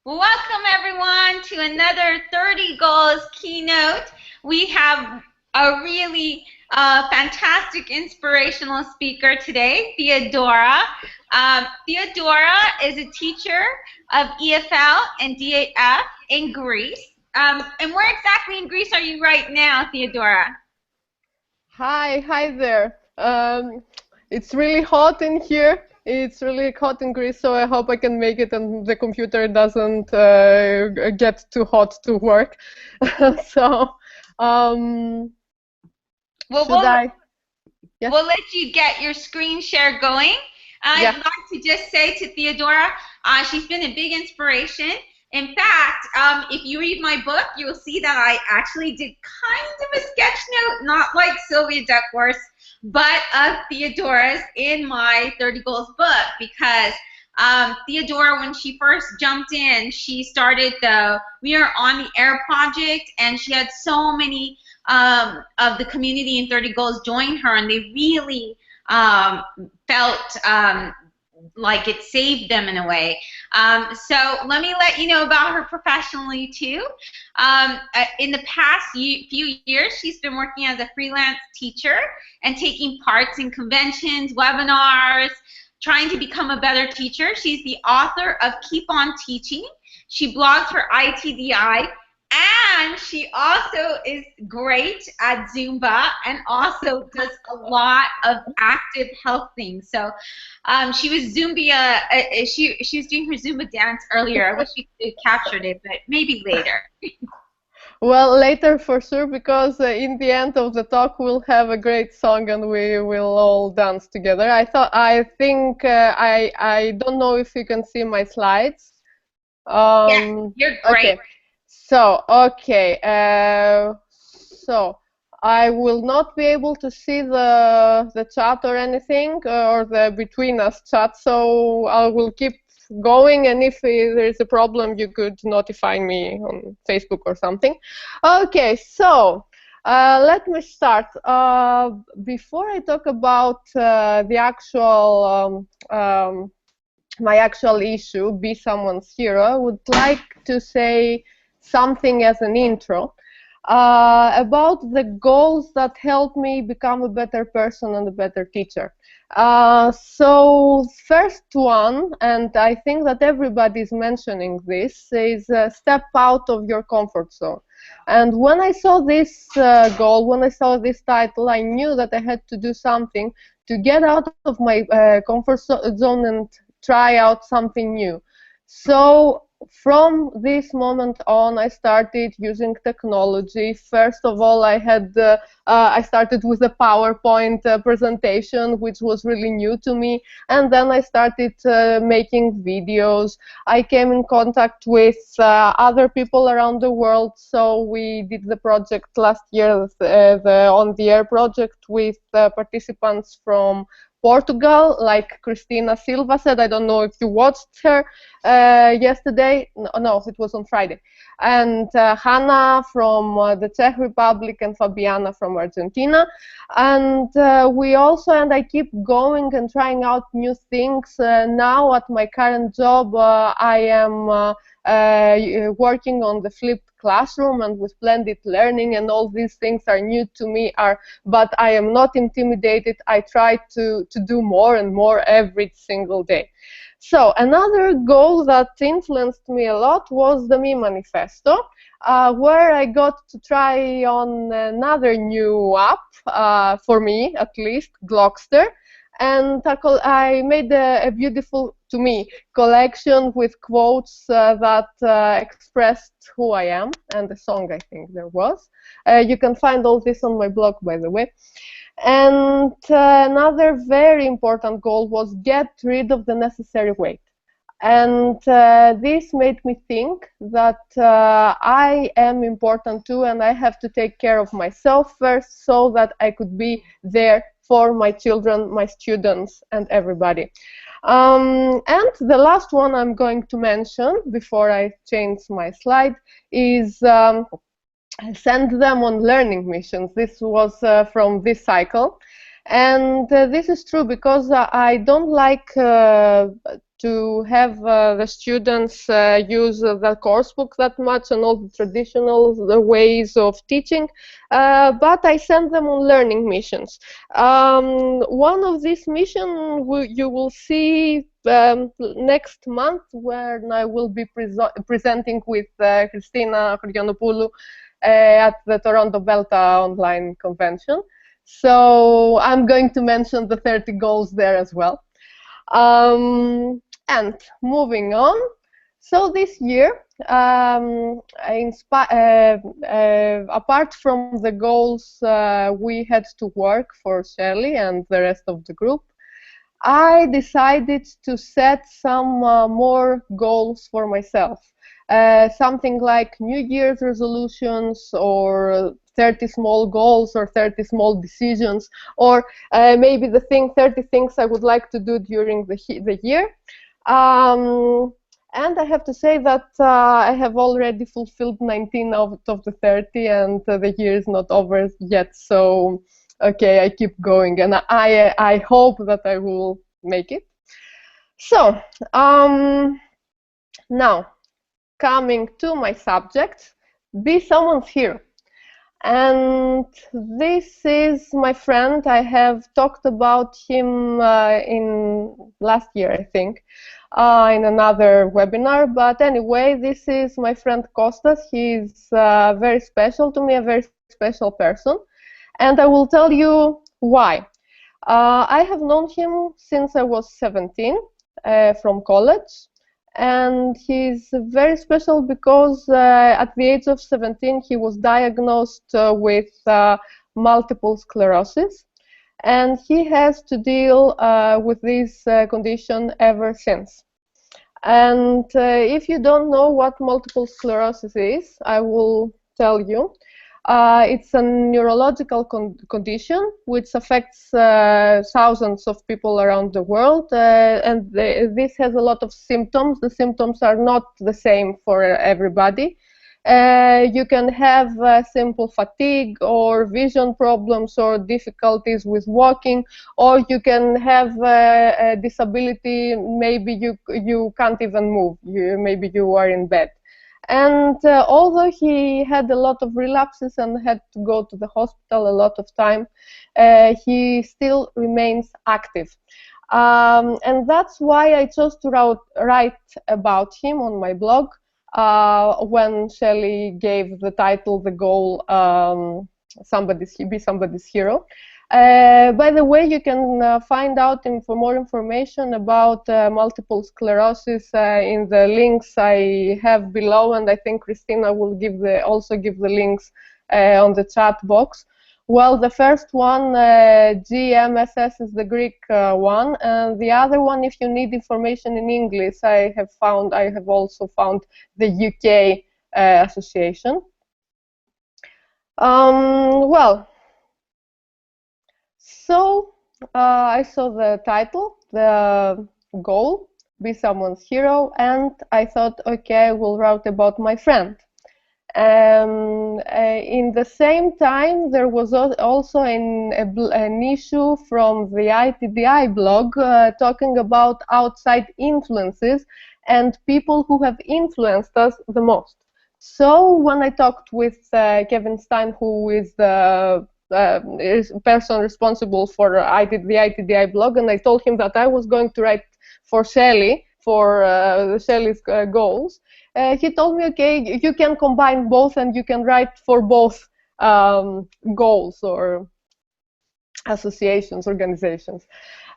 Welcome everyone to another 30 Goals Keynote. We have a really fantastic inspirational speaker today, Theodora. Theodora is a teacher of EFL and DAF in Greece. And where exactly in Greece are you right now, Theodora? Hi there. It's really hot in here. It's really hot in Greece, so I hope I can make it and the computer doesn't get too hot to work. So, Well, should I? Yes. we'll let you get your screen share going. I'd Yeah. like to just say to Theodora, she's been a big inspiration. In fact, if you read my book, you will see that I actually did kind of a sketch note, not like Sylvia Duckworth's, but of Theodora's in my 30 Goals book, because Theodora, when she first jumped in, she started the We Are on the Air project, and she had so many of the community in 30 Goals join her, and they really felt like it saved them in a way. So let me let you know about her professionally too. In the past few years, she's been working as a freelance teacher and taking parts in conventions, webinars, trying to become a better teacher. She's the author of Keep On Teaching. She blogs for ITDI, and she also is great at Zumba and also does a lot of active health things. So she was she was doing her Zumba dance earlier. I wish we could have captured it, but maybe later. Well, later for sure, because in the end of the talk we'll have a great song and we will all dance together. I don't know if you can see my slides. Yes, you're great. Okay. So I will not be able to see the chat or anything, or the between us chat, so I will keep going, and if there is a problem you could notify me on Facebook or something. Okay, so let me start. Before I talk about the actual my actual issue, Be Someone's Hero, I would like to say something as an intro about the goals that helped me become a better person and a better teacher. So first one, and I think that everybody is mentioning this, is step out of your comfort zone. And when I saw this goal, when I saw this title, I knew that I had to do something to get out of my comfort zone and try out something new. So from this moment on, I started using technology. First of all, I started with a PowerPoint presentation, which was really new to me, and then I started making videos. I came in contact with other people around the world, so we did the project last year, the On the Air project, with participants from Portugal, like Cristina Silva said. I don't know if you watched her yesterday. No, it was on Friday. And Hanna from the Czech Republic and Fabiana from Argentina. And I keep going and trying out new things. Now at my current job, I am working on the flipped classroom and with blended learning, and all these things are new to me, but I am not intimidated. I try to do more and more every single day. So another goal that influenced me a lot was the Me Manifesto, where I got to try on another new app, for me at least, Glockster, and I made a beautiful, to me, collection with quotes that expressed who I am, and the song I think there was. You can find all this on my blog, by the way. And another very important goal was get rid of the necessary weight. And this made me think that I am important too, and I have to take care of myself first so that I could be there for my children, my students, and everybody. And the last one I'm going to mention before I change my slide is send them on learning missions. This was from this cycle. And this is true because I don't like to have the students use the course book that much and all the traditional ways of teaching, but I send them on learning missions. One of these missions you will see next month, when I will be presenting with Christina Christianopoulou at the Toronto Belta online convention. So I'm going to mention the 30 goals there as well. And moving on, so this year, apart from the goals we had to work for Shirley and the rest of the group, I decided to set some more goals for myself. Something like New Year's resolutions, or 30 small goals, or 30 small decisions, or maybe the 30 things I would like to do during the year. And I have to say that I have already fulfilled 19 out of the 30, and the year is not over yet. So, okay, I keep going, and I hope that I will make it. So, now, coming to my subject, be someone's hero. And this is my friend. I have talked about him in last year, I think, in another webinar. But anyway, this is my friend Kostas. He's very special to me, a very special person. And I will tell you why. I have known him since I was 17 from college. And he's very special because at the age of 17 he was diagnosed with multiple sclerosis, and he has to deal with this condition ever since. And if you don't know what multiple sclerosis is, I will tell you. It's a neurological condition which affects thousands of people around the world, and this has a lot of symptoms. The symptoms are not the same for everybody. You can have simple fatigue, or vision problems, or difficulties with walking, or you can have a disability. Maybe you can't even move. Maybe you are in bed. And although he had a lot of relapses and had to go to the hospital a lot of time, he still remains active. And that's why I chose to write about him on my blog when Shelley gave the title, the goal, be somebody's hero. By the way, you can find out for more information about multiple sclerosis in the links I have below, and I think Christina will also give the links on the chat box. Well, the first one, GMSS, is the Greek one, and the other one, if you need information in English, I have also found the UK association. Well. So I saw the title, the goal, be someone's hero, and I thought, okay, I will write about my friend. In the same time, there was also an issue from the ITDI blog talking about outside influences and people who have influenced us the most. So when I talked with Kevin Stein, who is the person responsible for the ITDI blog, and I told him that I was going to write for Shelley, for Shelley's goals. He told me, okay, you can combine both and you can write for both goals or associations, organizations.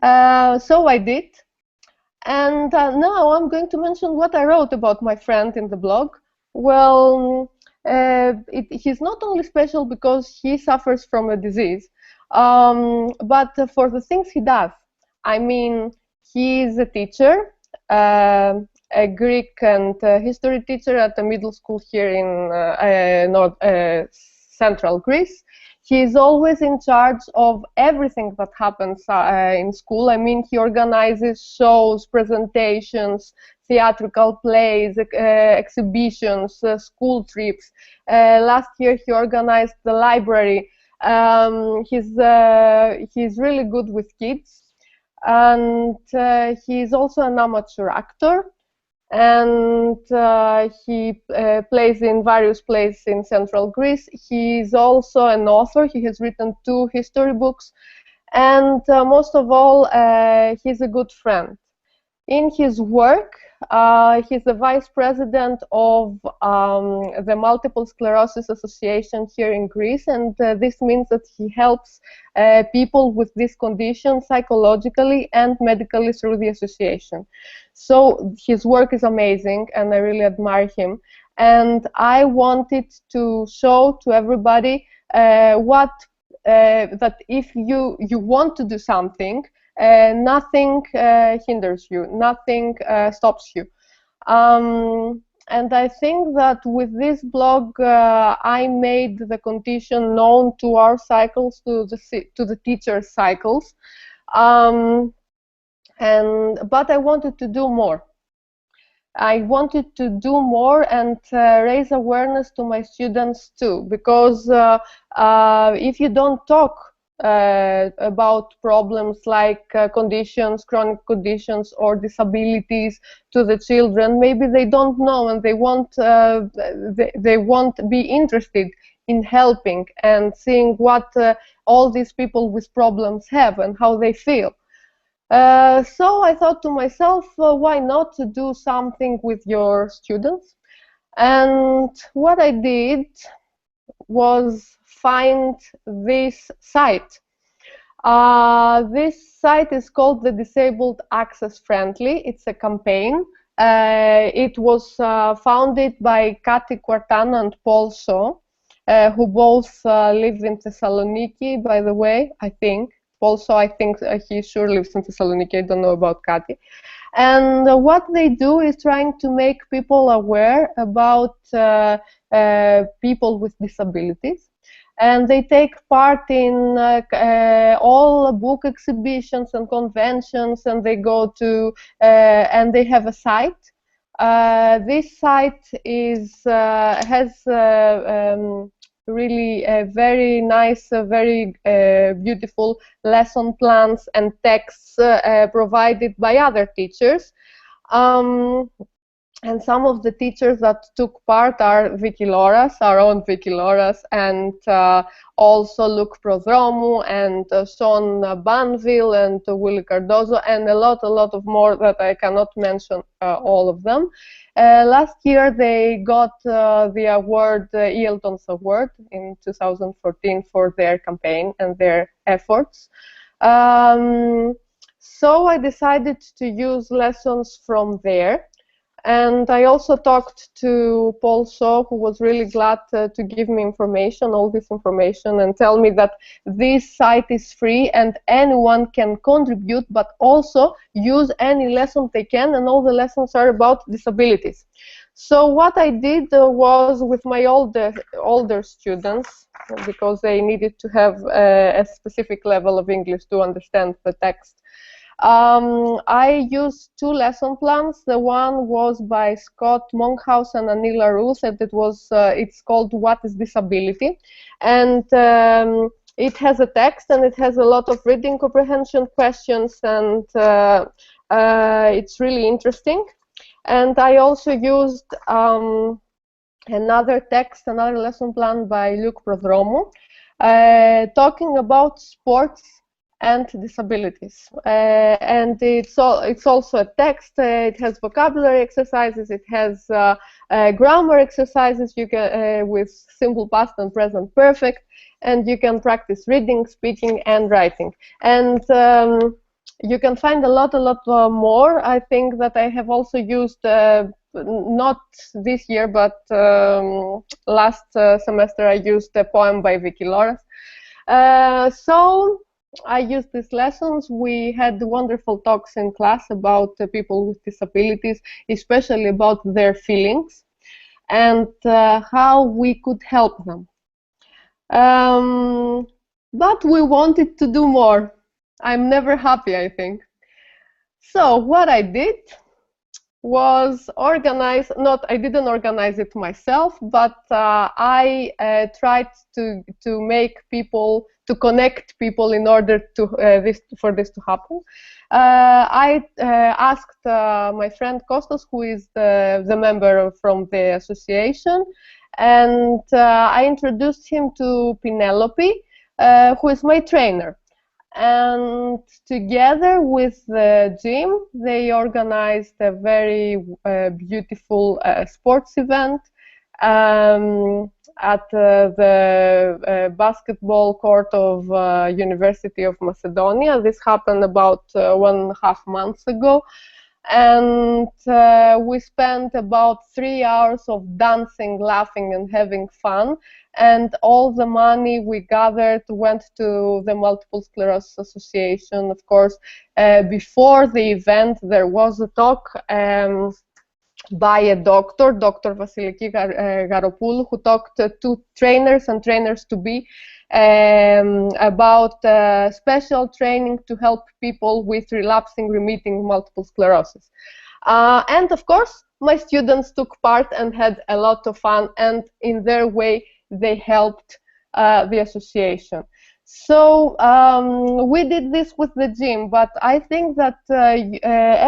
So I did. And now I'm going to mention what I wrote about my friend in the blog. Well, he's not only special because he suffers from a disease, but for the things he does. I mean, he is a teacher, a Greek and history teacher at a middle school here in central Greece. He is always in charge of everything that happens in school. I mean, he organizes shows, presentations, theatrical plays, exhibitions, school trips. Last year he organized the library. He's really good with kids. and he is also an amateur actor, and he plays in various places in central Greece. He is also an author. He has written 2 history books, and most of all, he's a good friend. In his work, he's the vice president of the Multiple Sclerosis Association here in Greece, and this means that he helps people with this condition psychologically and medically through the association. So his work is amazing, and I really admire him. And I wanted to show to everybody that if you want to do something, nothing hinders you, nothing stops you. And I think that with this blog, I made the condition known to our cycles, to the teachers' cycles. But I wanted to do more. I wanted to do more and raise awareness to my students too, because if you don't talk about problems like conditions, chronic conditions or disabilities to the children, maybe they don't know, and they won't be interested in helping and seeing what all these people with problems have and how they feel. So I thought to myself, why not to do something with your students? And what I did was find this site. This site is called the Disabled Access Friendly. It's a campaign. It was founded by Kati Quartana and Paul Shaw, who both live in Thessaloniki, by the way, I think. Also, I think he sure lives in Thessaloniki. I don't know about Kati. And what they do is trying to make people aware about people with disabilities. And they take part in all book exhibitions and conventions, and they go to, and they have a site. This site has really very nice, very beautiful lesson plans and texts provided by other teachers. And some of the teachers that took part are Vicky Loras, our own Vicky Loras, and also Luke Prodromou, and Sean Banville, and Willie Cardozo, and a lot of more that I cannot mention all of them. Last year they got the award, Ealton's Award, in 2014 for their campaign and their efforts. So I decided to use lessons from there. And I also talked to Paul Shaw, who was really glad to give me information, all this information, and tell me that this site is free and anyone can contribute, but also use any lesson they can, and all the lessons are about disabilities. So what I did was, with my older students, because they needed to have a specific level of English to understand the text, I used 2 lesson plans. The one was by Scott Monkhouse and Anila Ruth, and it's called What is Disability? And it has a text, and it has a lot of reading comprehension questions, and it's really interesting. And I also used another lesson plan by Luke Prodromou, talking about sports and disabilities, and it's also a text. It has vocabulary exercises, it has grammar exercises you can with simple past and present perfect, and you can practice reading, speaking, and writing. And you can find a lot more. I think that I have also used not this year, but last semester I used a poem by Vicky Loras. So I used these lessons. We had wonderful talks in class about people with disabilities, especially about their feelings and how we could help them. But we wanted to do more. I'm never happy, I think. So what I did was organize, I didn't organize it myself, but I tried to make people to connect people in order to for this to happen. I asked my friend Kostas, who is the member from the association, and I introduced him to Penelope, who is my trainer. And together with the gym, they organized a very beautiful sports event at the basketball court of University of Macedonia. This happened about 1.5 months ago. And we spent about 3 hours of dancing, laughing, and having fun. And all the money we gathered went to the Multiple Sclerosis Association. Of course, before the event, there was a talk by a doctor, Dr. Vasiliki Garopoulou, who talked to trainers and trainers-to-be about special training to help people with relapsing remitting multiple sclerosis. And of course, my students took part and had a lot of fun, and in their way, they helped the association. So we did this with the gym, but I think that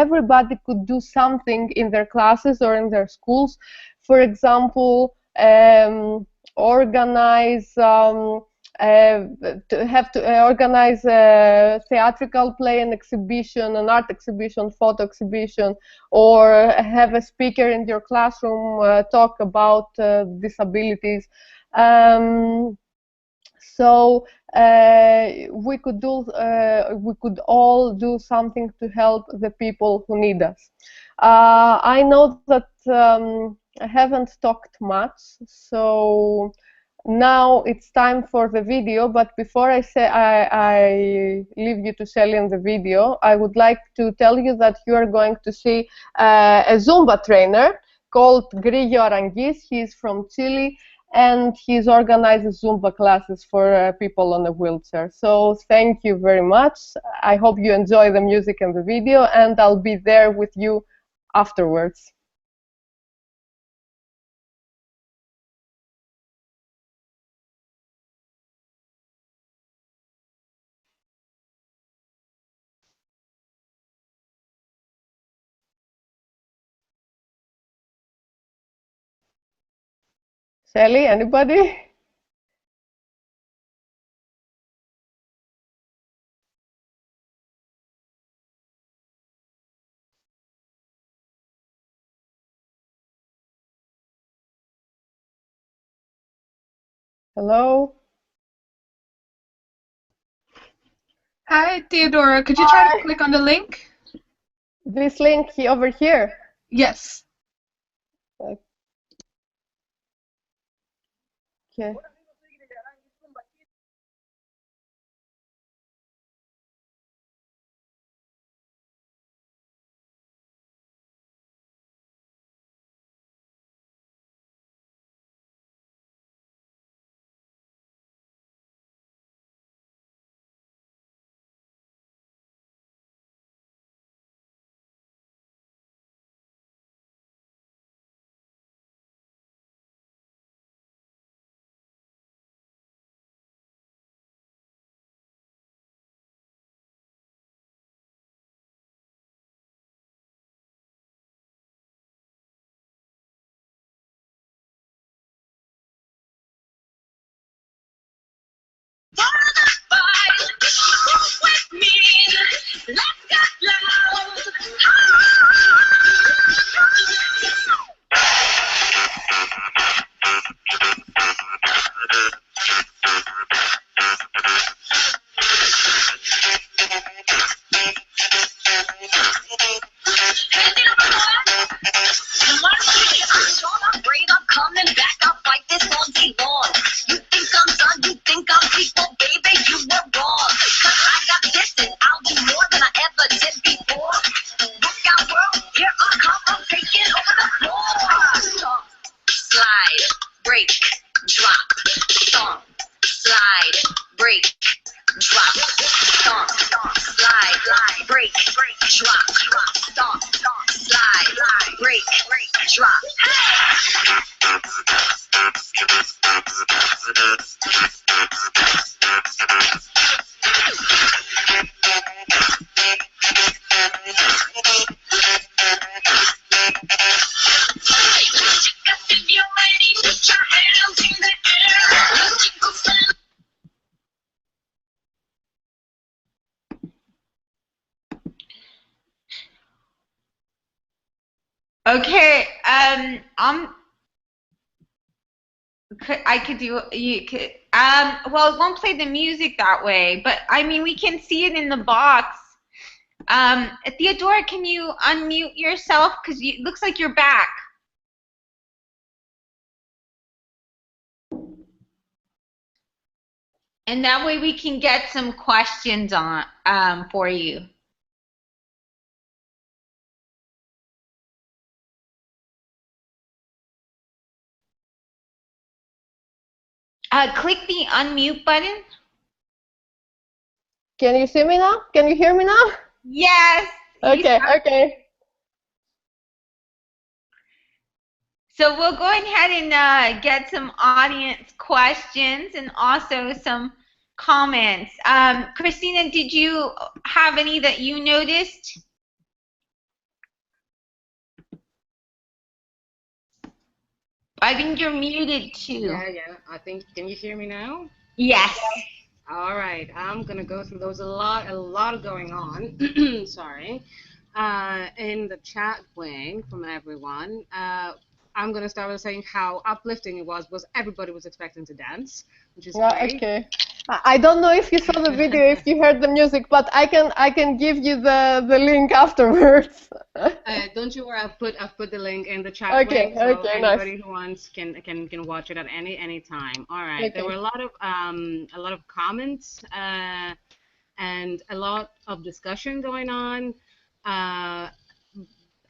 everybody could do something in their classes or in their schools. For example, organize organize a theatrical play, an exhibition, an art exhibition, photo exhibition, or have a speaker in your classroom talk about disabilities. So we could all do something to help the people who need us. I know that I haven't talked much, so now it's time for the video. But before I leave you to Shelly in the video, I would like to tell you that you are going to see a Zumba trainer called Grillo Arangis. He is from Chile, and he's organizes Zumba classes for people on a wheelchair. So thank you very much. I hope you enjoy the music and the video, and I'll be there with you afterwards. Shelly, anybody? Hello? Hi, Theodora. Could you try to click on the link? This link over here? Yes. Okay. Okay. I could do. You could. Well, it won't play the music that way, but I mean, we can see it in the box. Theodora, can you unmute yourself? Because it looks like you're back. And that way we can get some questions on for you. Click the unmute button. Can you see me now? Can you hear me now? Yes. Okay, okay. So we'll go ahead and get some audience questions and also some comments. Christina, did you have any that you noticed? I think you're muted too. Yeah. I think, can you hear me now? Yes. All right. I'm gonna go through those. A lot going on. Sorry. In the chat wing from everyone. I'm gonna start with saying how uplifting it was. Everybody was expecting to dance, which is great. Okay. I don't know if you saw the video, if you heard the music, but I can give you the link afterwards. Don't you worry, I've put the link in the chat link, so anybody who wants can watch it at any time. All right. Okay. There were a lot of comments and a lot of discussion going on.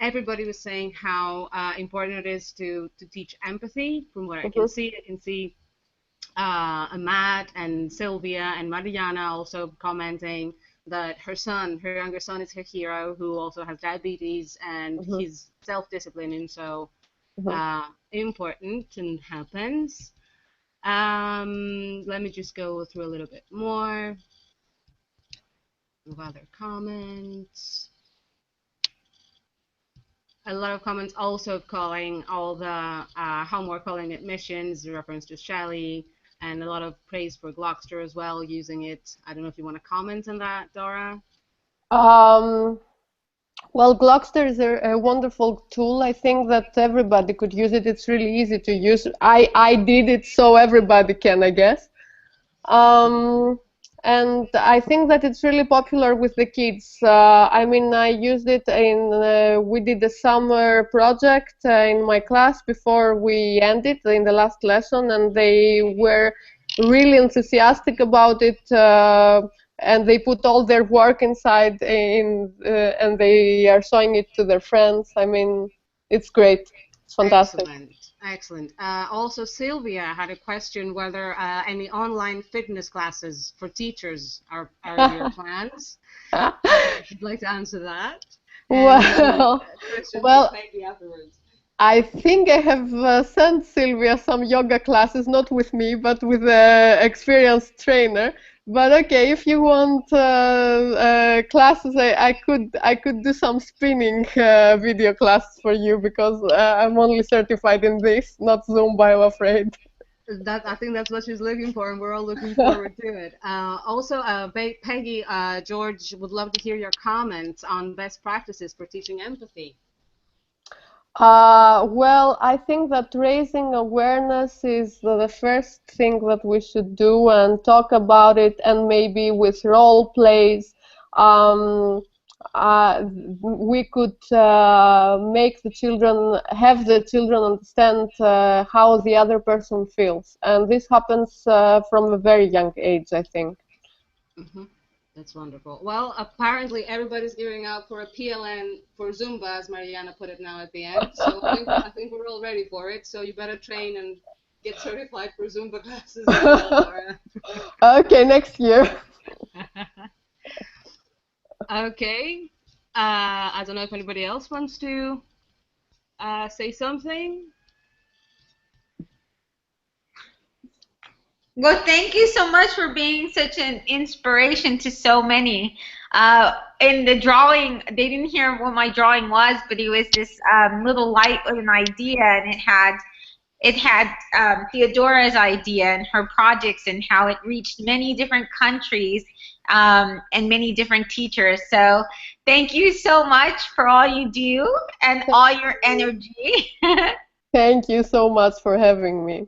Everybody was saying how important it is to teach empathy. From what I can see Matt and Sylvia and Mariana also commenting that her younger son is her hero, who also has diabetes, and he's self-disciplining, so important and happens. Let me just go through a little bit more of other comments. A lot of comments also calling all the homework calling admissions, reference to Shelley, and a lot of praise for Glockster as well, using it. I don't know if you want to comment on that, Dora? Well, Glockster is a wonderful tool. I think that everybody could use it. It's really easy to use. I did it, so everybody can, I guess. And I think that it's really popular with the kids. I mean, I used it we did a summer project in my class before we ended in the last lesson, and they were really enthusiastic about it, and they put all their work inside and they are showing it to their friends. I mean, it's great. It's fantastic. Excellent. Also, Sylvia had a question whether any online fitness classes for teachers are your plans. If you'd like to answer that. Well, I think I have sent Sylvia some yoga classes, not with me, but with an experienced trainer. But okay, if you want classes, I could do some spinning video classes for you, because I'm only certified in this, not Zumba, I'm afraid. I think that's what she's looking for, and we're all looking forward to it. Also, Peggy, George would love to hear your comments on best practices for teaching empathy. Well, I think that raising awareness is the first thing that we should do, and talk about it, and maybe with role plays, we could make the children understand how the other person feels, and this happens from a very young age, I think. That's wonderful. Well, apparently everybody's gearing up for a PLN for Zumba, as Mariana put it now at the end. So I think we're all ready for it. So you better train and get certified for Zumba classes as well, Laura. Okay, next year. Okay. I don't know if anybody else wants to say something. Well, thank you so much for being such an inspiration to so many. In the drawing, they didn't hear what my drawing was, but it was this little light with an idea, and it had it had Theodora's idea and her projects and how it reached many different countries and many different teachers. So thank you so much for all you do and all your energy. Thank you so much for having me.